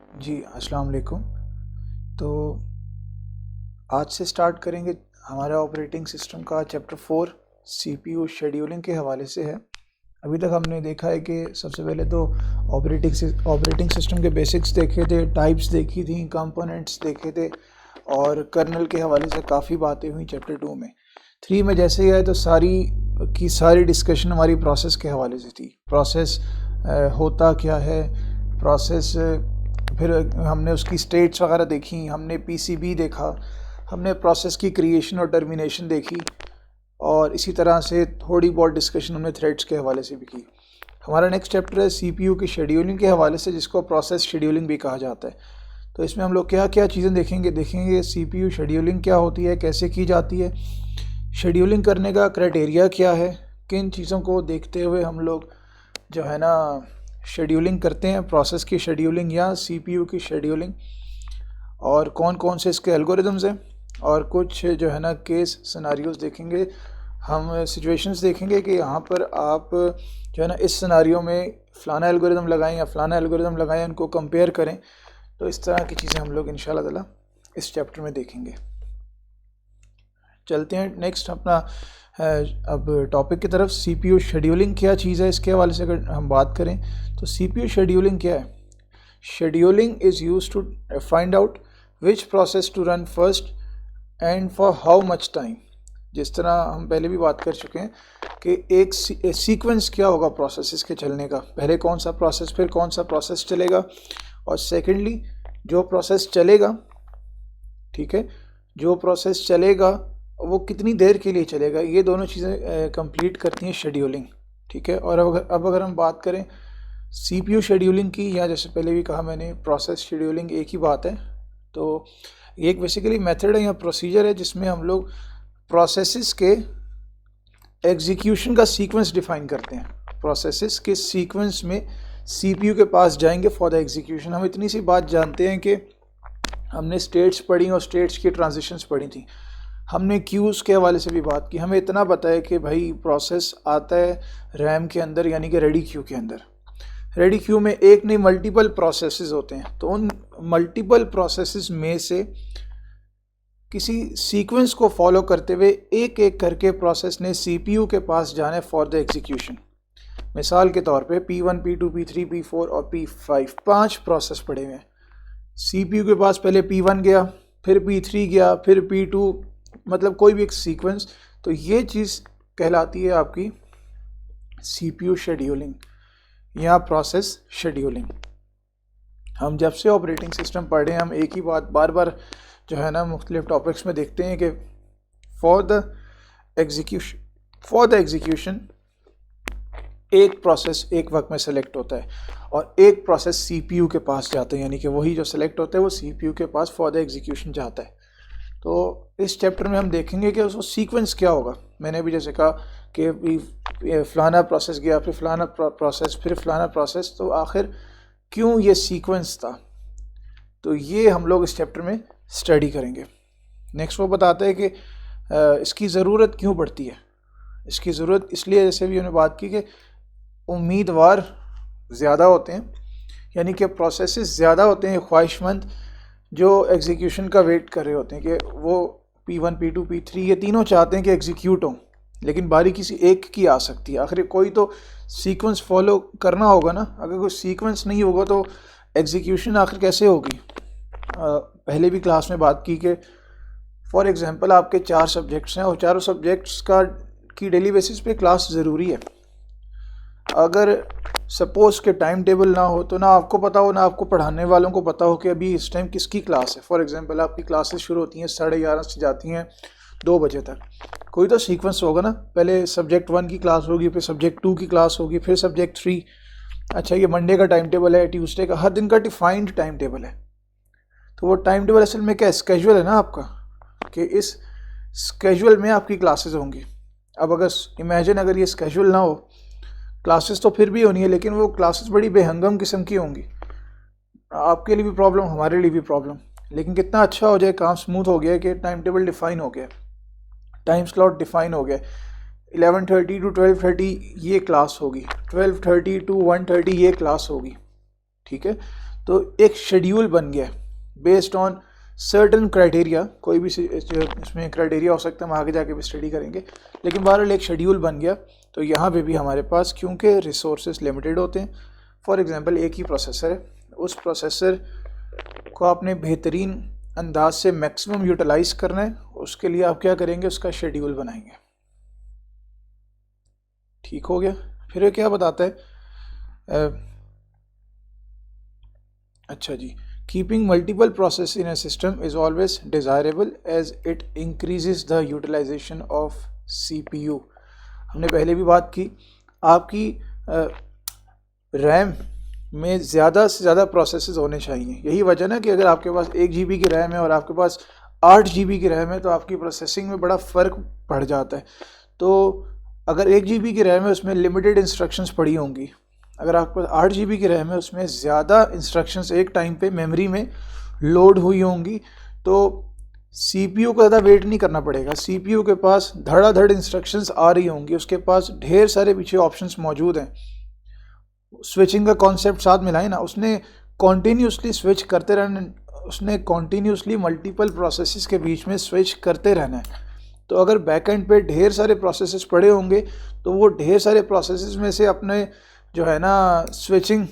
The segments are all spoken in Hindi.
जी अस्सलाम वालेकुम। तो आज से स्टार्ट करेंगे। हमारा ऑपरेटिंग सिस्टम का चैप्टर 4 सीपीयू शेड्यूलिंग के हवाले से है। अभी तक हमने देखा है कि सबसे पहले तो ऑपरेटिंग सिस्टम के बेसिक्स देखे थे, टाइप्स देखी थी, कंपोनेंट्स देखे थे और कर्नल के हवाले से काफ़ी बातें हुई चैप्टर 2 में। 3 में जैसे ही आए तो सारी डिस्कशन हमारी प्रोसेस के हवाले से थी। प्रोसेस होता क्या है, प्रोसेस, फिर हमने उसकी स्टेट्स वगैरह देखी, हमने पीसीबी देखा, हमने प्रोसेस की क्रिएशन और टर्मिनेशन देखी और इसी तरह से थोड़ी बहुत डिस्कशन हमने थ्रेड्स के हवाले से भी की। हमारा नेक्स्ट चैप्टर है सीपीयू की शेड्यूलिंग के हवाले से, जिसको प्रोसेस शेड्यूलिंग भी कहा जाता है। तो इसमें हम लोग क्या क्या चीज़ें देखेंगे सीपीयू शेड्यूलिंग क्या होती है, कैसे की जाती है, शेड्यूलिंग करने का क्राइटेरिया क्या है, किन चीज़ों को देखते हुए हम लोग जो है ना शेड्यूलिंग करते हैं, प्रोसेस की शेड्यूलिंग या सीपीयू की शेड्यूलिंग, और कौन कौन से इसके एल्गोरिदम्स हैं, और कुछ जो है ना केस सिनारियोज़ देखेंगे। हम सिचुएशंस देखेंगे कि यहाँ पर आप जो है ना इस सिनारियो में फ़लाना एल्गोरिदम लगाएं या फ़लाना एल्गोरिदम लगाएं, उनको कंपेयर करें। तो इस तरह की चीज़ें हम लोग इंशाल्लाह ताला इस चैप्टर में देखेंगे। चलते हैं नेक्स्ट अपना अब टॉपिक की तरफ। सीपीयू शेड्यूलिंग क्या चीज़ है, इसके हवाले से अगर हम बात करें तो सीपीयू शेड्यूलिंग क्या है। Scheduling is used to find out which process to run first and for how much time. जिस तरह हम पहले भी बात कर चुके हैं कि एक सीक्वेंस क्या होगा प्रोसेसेस के चलने का, पहले कौन सा प्रोसेस, फिर कौन सा प्रोसेस चलेगा, और सेकेंडली जो प्रोसेस चलेगा, ठीक है, जो प्रोसेस चलेगा वो कितनी देर के लिए चलेगा। ये दोनों चीज़ें कंप्लीट करती हैं शेड्यूलिंग, ठीक है। और अब अगर हम बात करें सीपीयू शेड्यूलिंग की, या जैसे पहले भी कहा मैंने प्रोसेस शेड्यूलिंग एक ही बात है। तो ये एक बेसिकली मेथड है या प्रोसीजर है जिसमें हम लोग प्रोसेसेस के एग्जीक्यूशन का सीक्वेंस डिफाइन करते हैं। प्रोसेसेस के सीक्वेंस में सीपीयू के पास जाएंगे फॉर द एग्जीक्यूशन। हम इतनी सी बात जानते हैं कि हमने स्टेट्स पढ़ी और स्टेट्स की ट्रांजिशंस पढ़ी थी, हमने क्यूज़ के हवाले से भी बात की। हमें इतना पता है कि भाई प्रोसेस आता है रैम के अंदर, यानी कि रेडी क्यू के अंदर। रेडी क्यू में एक नहीं मल्टीपल प्रोसेसेस होते हैं। तो उन मल्टीपल प्रोसेसेस में से किसी सीक्वेंस को फॉलो करते हुए एक एक करके प्रोसेस ने सीपीयू के पास जाना है फॉर द एग्जीक्यूशन। मिसाल के तौर पे P1, P2, P3, P4 और P5 5 प्रोसेस पड़े हुए हैं। सीपीयू के पास पहले P1 गया, फिर P3 गया, फिर P2, मतलब कोई भी एक सीक्वेंस। तो ये चीज़ कहलाती है आपकी सीपीयू शेड्यूलिंग या प्रोसेस शेड्यूलिंग। हम जब से ऑपरेटिंग सिस्टम पढ़ रहे हैं, हम एक ही बात बार बार जो है ना मुख्तलिफ टॉपिक्स में देखते हैं कि फॉर द एग्जीक्यूशन एक प्रोसेस एक वक्त में सेलेक्ट होता है और एक प्रोसेस सीपीयू के पास जाता है, यानी कि वही जो सेलेक्ट होता है वो सीपीयू के पास फॉर द एग्जीक्यूशन जाता है। तो इस चैप्टर में हम देखेंगे कि उसको सीक्वेंस क्या होगा। मैंने भी जैसे कहा कि फ़लाना प्रोसेस गया, फिर फ़लाना प्रोसेस, फिर फ़लाना प्रोसेस, तो आखिर क्यों ये सीक्वेंस था, तो ये हम लोग इस चैप्टर में स्टडी करेंगे। नेक्स्ट वो बताता है कि इसकी ज़रूरत क्यों पड़ती है। इसकी ज़रूरत इसलिए, जैसे भी उन्होंने बात की, कि उम्मीदवार ज़्यादा होते हैं, यानी कि प्रोसेसेस ज़्यादा होते हैं ख्वाहिशमंद जो एग्जीक्यूशन का वेट कर रहे होते हैं कि वो P1, P2, P3 ये तीनों चाहते हैं कि एग्जीक्यूट हों, लेकिन बारी किसी एक की आ सकती है। आखिर कोई तो सीक्वेंस फॉलो करना होगा ना। अगर कोई सीक्वेंस नहीं होगा तो एग्जीक्यूशन आखिर कैसे होगी। पहले भी क्लास में बात की कि फॉर एग्जांपल आपके 4 सब्जेक्ट्स हैं और चारों सब्जेक्ट्स की डेली बेसिस पे क्लास ज़रूरी है। अगर सपोज़ के टाइम टेबल ना हो, तो ना आपको पता हो, ना आपको पढ़ाने वालों को पता हो कि अभी इस टाइम किसकी क्लास है। फॉर एग्जांपल आपकी क्लासेस शुरू होती हैं 11:30 से जाती हैं 2 बजे तक। कोई तो सीक्वेंस होगा ना, पहले सब्जेक्ट 1 की क्लास होगी, फिर सब्जेक्ट 2 की क्लास होगी, फिर सब्जेक्ट 3। अच्छा, ये मंडे का टाइम टेबल है, ट्यूसडे का, हर दिन का डिफाइंड टाइम टेबल है। तो वो टाइम टेबल असल में क्या स्केजुअल है ना आपका, कि इस स्केजुअल में आपकी क्लासेस होंगी। अब अगर इमेजिन अगर ये स्केजुअल ना हो, क्लासेस तो फिर भी होनी है, लेकिन वो क्लासेस बड़ी बेहंगम किस्म की होंगी। आपके लिए भी प्रॉब्लम, हमारे लिए भी प्रॉब्लम। लेकिन कितना अच्छा हो जाए, काम स्मूथ हो गया कि टाइम टेबल डिफाइन हो गया, टाइम स्लॉट डिफाइन हो गया। 11:30 to 12:30 ये क्लास होगी, 12:30 to 1:30 ये क्लास होगी, ठीक है, तो एक शेड्यूल बन गया बेस्ड ऑन सर्टन क्राइटेरिया, कोई भी इसमें क्राइटेरिया हो सकता है, हम आगे जाके भी स्टडी करेंगे, लेकिन बहरहाल एक शेड्यूल बन गया। तो यहाँ पे भी हमारे पास क्योंकि रिसोर्सेज लिमिटेड होते हैं, फॉर एग्जांपल एक ही प्रोसेसर है, उस प्रोसेसर को आपने बेहतरीन अंदाज से मैक्सिमम यूटिलाइज करना है, उसके लिए आप क्या करेंगे, उसका शेड्यूल बनाएंगे। ठीक हो गया। फिर ये क्या बताता है, अच्छा जी, keeping multiple process in a system is always desirable as it increases the utilization of CPU। हमने पहले भी बात की, आपकी रैम में ज़्यादा से ज़्यादा प्रोसेसेस होने चाहिए। यही वजह ना कि अगर आपके पास 1 GB की रैम है और आपके पास 8 GB की रैम है तो आपकी प्रोसेसिंग में बड़ा फ़र्क पड़ जाता है। तो अगर 1 GB की रैम है उसमें लिमिटेड इंस्ट्रक्शंस पड़ी होंगी, अगर आपके पास 8 GB की रैम है उसमें ज़्यादा इंस्ट्रक्शंस एक टाइम पे मेमोरी में लोड हुई होंगी, तो CPU को ज़्यादा वेट नहीं करना पड़ेगा। CPU के पास धड़ाधड़ इंस्ट्रक्शंस आ रही होंगी, उसके पास ढेर सारे पीछे ऑप्शंस मौजूद हैं। स्विचिंग का कॉन्सेप्ट साथ मिलाए ना, उसने कॉन्टीन्यूसली स्विच करते रहना, उसने कॉन्टीन्यूसली मल्टीपल प्रोसेसेस के बीच में स्विच करते रहना है। तो अगर बैकएंड पे ढेर सारे प्रोसेसेस पड़े होंगे तो वो ढेर सारे प्रोसेसेस में से अपने जो है ना स्विचिंग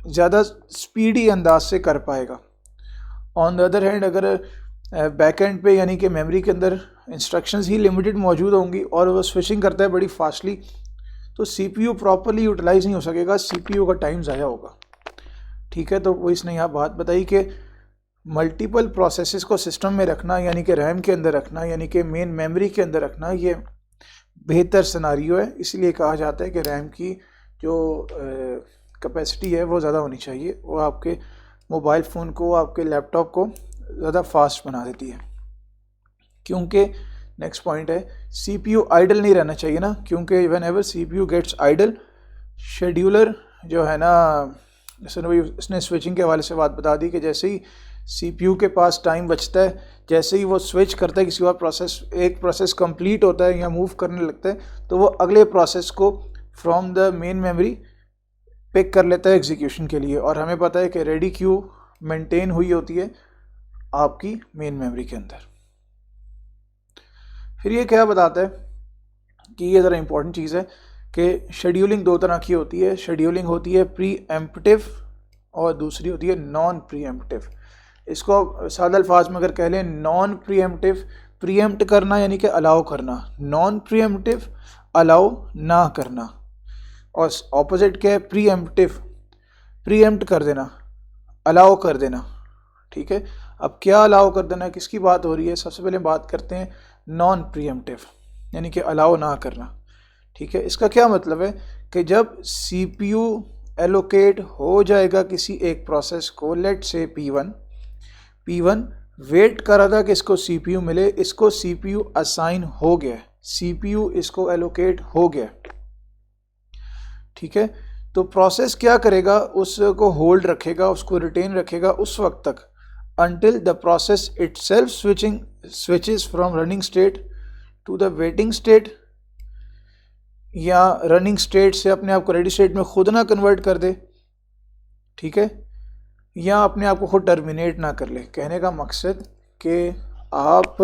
ज़्यादा स्पीडी अंदाज से कर पाएगा। ऑन द अदर हैंड अगर बैकएंड पे यानी कि मेमोरी के अंदर इंस्ट्रक्शंस ही लिमिटेड मौजूद होंगी और वो स्विचिंग करता है बड़ी फास्टली, तो CPU प्रॉपरली यूटिलाइज नहीं हो सकेगा, CPU का टाइम ज़ाया होगा। ठीक है, तो वो इसने यहाँ बात बताई कि मल्टीपल प्रोसेसेस को सिस्टम में रखना यानी कि रैम के अंदर रखना यानी कि मेन मेमोरी के अंदर रखना, ये बेहतर सिनारियो है। इसलिए कहा जाता है कि रैम की जो कैपेसिटी है वो ज़्यादा होनी चाहिए, वो आपके मोबाइल फ़ोन को, आपके लैपटॉप को ज़्यादा फास्ट बना देती है। क्योंकि नेक्स्ट पॉइंट है, CPU आइडल नहीं रहना चाहिए ना, क्योंकि whenever CPU gets idle, scheduler जो है ना, इसने स्विचिंग के हवाले से बात बता दी कि जैसे ही CPU के पास टाइम बचता है, जैसे ही वो स्विच करता है किसी और प्रोसेस, एक प्रोसेस कंप्लीट होता है या मूव करने लगता है, तो वो अगले प्रोसेस को from the main memory pick कर लेता है एग्जीक्यूशन के लिए। और हमें पता है कि रेडी क्यू मेंटेन हुई होती है आपकी मेन मेमोरी के अंदर। फिर ये क्या बताता है कि ये ज़रा इंपॉर्टेंट चीज़ है कि शेड्यूलिंग दो तरह की होती है। शेड्यूलिंग होती है प्री एम्प्टिव और दूसरी होती है नॉन प्री एम्प्टिव। इसको सादा अल्फाज में अगर कह लें, नॉन प्री एम्प्टिव प्रीएम्प्ट करना यानी कि अलाउ करना, नॉन प्री एम्प्टिव अलाउ ना करना, और ऑपोजिट क्या है, प्री एम्प्टिव प्रीएम्प्ट कर देना, अलाउ कर देना। ठीक है, अब क्या अलाउ कर देना, किसकी बात हो रही है, सबसे पहले बात करते हैं नॉन प्रीएम्प्टिव यानी कि अलाउ ना करना। ठीक है, इसका क्या मतलब है कि जब CPU एलोकेट हो जाएगा किसी एक प्रोसेस को, लेट से P1 वेट कर रहा था कि इसको CPU मिले, इसको CPU असाइन हो गया, CPU इसको एलोकेट हो गया। ठीक है, तो प्रोसेस क्या करेगा, उसको होल्ड रखेगा, उसको रिटेन रखेगा उस वक्त तक until the process itself switches from running state to the waiting state, या रनिंग स्टेट से अपने आप को रेडी स्टेट में खुद ना कन्वर्ट कर दे। ठीक है, या अपने आप को खुद टर्मिनेट ना कर ले। कहने का मकसद कि आप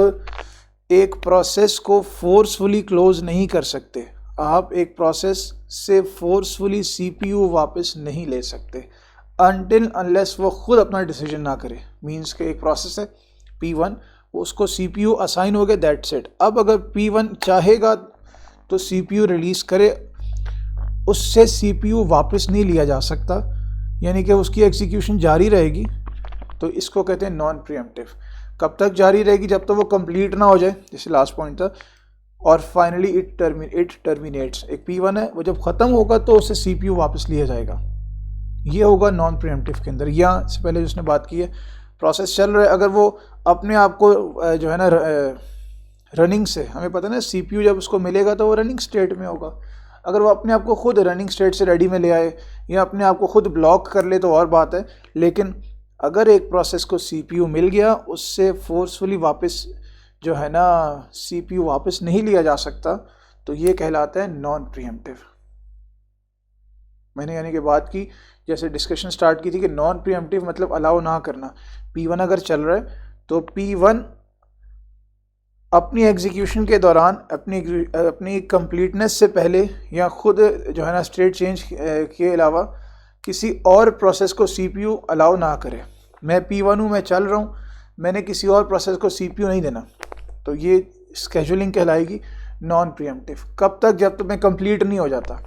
एक प्रोसेस को फोर्सफुली क्लोज नहीं कर सकते, आप एक प्रोसेस से फोर्सफुली CPU वापस नहीं ले सकते अनटिल अनलेस वो खुद अपना डिसीजन ना करे। मींस के एक प्रोसेस है P1, उसको CPU असाइन हो गया, दैट्स इट। अब अगर P1 चाहेगा तो CPU रिलीज करे, उससे CPU वापस नहीं लिया जा सकता, यानी कि उसकी एग्जीक्यूशन जारी रहेगी। तो इसको कहते हैं नॉन प्रीएम्प्टिव। कब तक जारी रहेगी, जब तक वो कंप्लीट ना हो जाए, जैसे लास्ट पॉइंट था, और फाइनली इट टर्मिनेट्स। एक P1 है, वो जब ख़त्म होगा तो उससे CPU वापस लिया जाएगा। ये होगा नॉन प्रीएम्प्टिव के अंदर। या इससे पहले जिसने बात की है, प्रोसेस चल रहा है, अगर वो अपने आप को जो है ना रनिंग से, हमें पता है ना CPU जब उसको मिलेगा तो वो रनिंग स्टेट में होगा। अगर वो अपने आप को खुद रनिंग स्टेट से रेडी में ले आए या अपने आप को खुद ब्लॉक कर ले तो और बात है, लेकिन अगर एक प्रोसेस को CPU मिल गया, उससे फोर्सफुली वापस जो है ना CPU वापस नहीं लिया जा सकता, तो ये कहलाता है नॉन प्रीएम्प्टिव। मैंने यानी कि बात की जैसे डिस्कशन स्टार्ट की थी कि नॉन प्रीएम्प्टिव मतलब अलाउ ना करना। P1 अगर चल रहा है तो P1 अपनी एग्जीक्यूशन के दौरान अपनी कंप्लीटनेस से पहले या खुद जो है ना स्टेट चेंज के अलावा किसी और प्रोसेस को CPU अलाउ ना करे। मैं P1 हूँ, मैं चल रहा हूँ, मैंने किसी और प्रोसेस को CPU नहीं देना, तो ये स्केजुलिंग कहलाएगी नॉन प्रीएम्प्टिव। कब तक? जब तक मैं कंप्लीट नहीं हो जाता,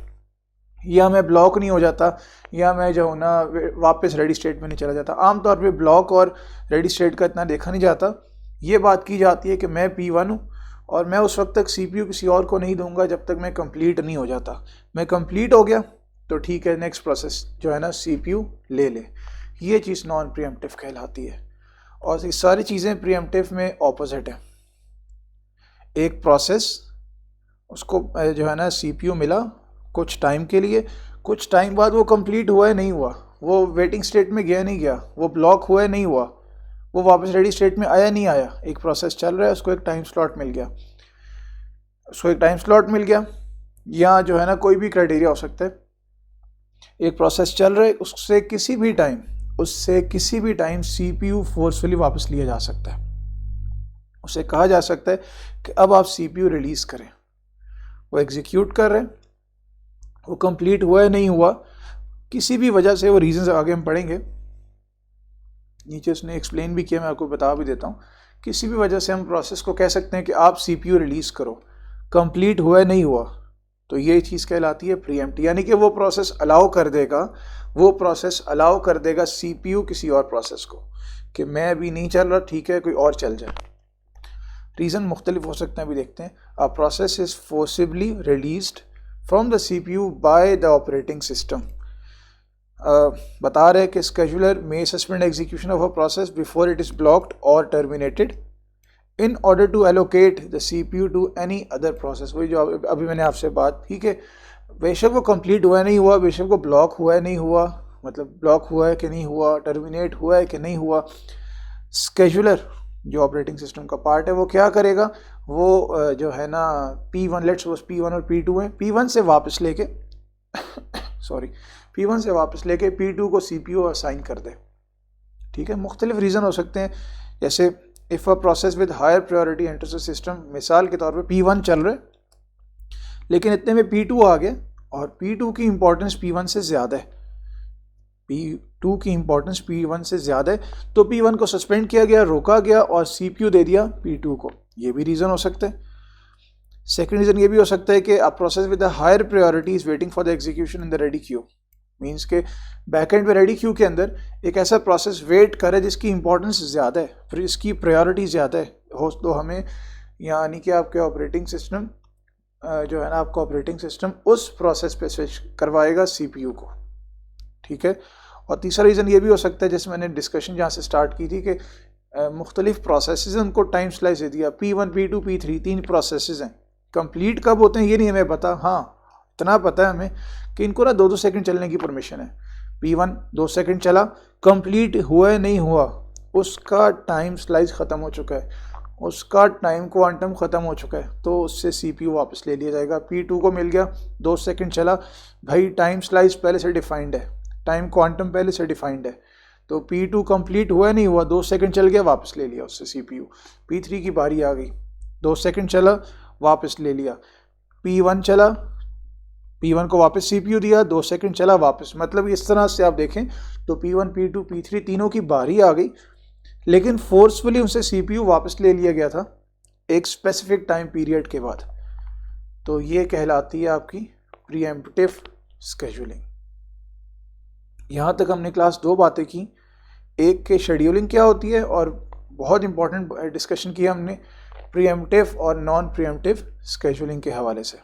या मैं ब्लॉक नहीं हो जाता, या मैं जो हूँ ना वापस रेडी स्टेट में नहीं चला जाता। आमतौर पे ब्लॉक और रेडी स्टेट का इतना देखा नहीं जाता। ये बात की जाती है कि मैं P1 हूँ और मैं उस वक्त तक CPU किसी और को नहीं दूंगा जब तक मैं कंप्लीट नहीं हो जाता। मैं कंप्लीट हो गया तो ठीक है, नेक्स्ट प्रोसेस जो है ना CPU ले ले। ये चीज़ नॉन प्रीएम्प्टिव कहलाती है। और ये सारी चीज़ें प्रीएम्प्टिव में ऑपोजिट है। एक प्रोसेस उसको जो है ना CPU मिला कुछ टाइम के लिए, कुछ टाइम बाद वो कंप्लीट हुआ है नहीं हुआ, वो वेटिंग स्टेट में गया नहीं गया, वो ब्लॉक हुआ है नहीं हुआ, वो वापस रेडी स्टेट में आया नहीं आया। एक प्रोसेस चल रहा है, उसको एक टाइम स्लॉट मिल गया, या जो है ना कोई भी क्राइटेरिया हो सकता है। एक प्रोसेस चल रहा है, उससे किसी भी टाइम CPU फोर्सफुली वापस लिया जा सकता है। उसे कहा जा सकता है कि अब आप CPU रिलीज करें। वो एग्जीक्यूट कर रहे हैं, वो कंप्लीट हुआ है नहीं हुआ, किसी भी वजह से, वो रीजंस आगे हम पढ़ेंगे, नीचे उसने एक्सप्लेन भी किया, मैं आपको बता भी देता हूँ। किसी भी वजह से हम प्रोसेस को कह सकते हैं कि आप CPU रिलीज करो, कंप्लीट हुआ है नहीं हुआ, तो ये चीज़ कहलाती है प्रीएम्प्ट। यानी कि वो प्रोसेस अलाउ कर देगा CPU किसी और प्रोसेस को कि मैं अभी नहीं चल रहा, ठीक है, कोई और चल जाए। रीज़न मुख्तलिफ हो सकते हैं, अभी देखते हैं। A process is forcibly released from the CPU by the operating system. बता रहे कि scheduler may suspend execution of a process before it is blocked और terminated in order to allocate the CPU to any other process. वही जो अभी मैंने आपसे बात की कि बेशक वो कंप्लीट हुआ है नहीं हुआ, बेशक वो ब्लॉक हुआ है नहीं हुआ, मतलब ब्लॉक हुआ है कि नहीं हुआ, टर्मिनेट हुआ है कि नहीं हुआ, स्केजुलर जो ऑपरेटिंग सिस्टम का पार्ट है वो क्या करेगा, वो जो है ना P1, लेट्स सपोज P1 और P2 है, P1 से वापस लेके P2 को CPU असाइन कर दे। ठीक है, मुख्तलिफ रीज़न हो सकते हैं, जैसे if a process with higher priority enters the system, मिसाल के तौर पे P1 चल रहे लेकिन इतने में P2 आ गया और P2 की इंपॉर्टेंस P1 से ज़्यादा है, तो P1 को सस्पेंड किया गया, रोका गया और CPU दे दिया P2 को। ये भी रीज़न हो सकता है। सेकेंड रीज़न ये भी हो सकता है कि a process with a higher priority is waiting for the execution in the ready queue. Means के बैकएंड पे रेडी क्यू के अंदर एक ऐसा प्रोसेस वेट करे जिसकी इंपॉर्टेंस ज़्यादा है, फिर इसकी प्रायोरिटी ज़्यादा है हो, तो हमें यानी कि आपके ऑपरेटिंग सिस्टम जो है ना, आपका ऑपरेटिंग सिस्टम उस प्रोसेस पे स्विच करवाएगा CPU को। ठीक है। और तीसरा रीज़न ये भी हो सकता है, जैसे मैंने डिस्कशन जहाँ से स्टार्ट की थी, कि मुख्तलिफ प्रोसेसेस हैं, उनको टाइम स्लाइस दे दिया, P1 P2 P3 3 प्रोसेसेस हैं। कंप्लीट कब होते हैं ये नहीं हमें पता, हाँ इतना पता है हमें कि इनको ना 2-2 सेकंड चलने की परमिशन है। P1 2 सेकंड चला, कंप्लीट हुआ है नहीं हुआ, उसका टाइम स्लाइस ख़त्म हो चुका है, उसका टाइम क्वांटम ख़त्म हो चुका है, तो उससे CPU वापस ले लिया जाएगा। P2 को मिल गया, 2 सेकंड चला, भाई टाइम स्लाइस पहले से डिफाइंड है, टाइम क्वांटम पहले से डिफाइंड है, तो P2 कंप्लीट हुआ नहीं हुआ, 2 सेकंड चल गया, वापस ले लिया उससे CPU। P3 की बारी आ गई, 2 सेकंड चला, वापस ले लिया। P1 चला, P1 को वापस CPU दिया, 2 सेकंड चला, वापस। मतलब इस तरह से आप देखें तो P1 P2 P3 तीनों की बारी आ गई, लेकिन फोर्सफुली उनसे CPU वापस ले लिया गया था एक स्पेसिफिक टाइम पीरियड के बाद। तो ये कहलाती है आपकी प्रीएम्प्टिव स्केड्यूलिंग। यहाँ तक हमने क्लास 2 बातें की, एक के शेड्यूलिंग क्या होती है, और बहुत इंपॉर्टेंट डिस्कशन किया हमने प्रीएम्प्टिव और नॉन प्रीएम्प्टिव स्केड्यूलिंग के हवाले से।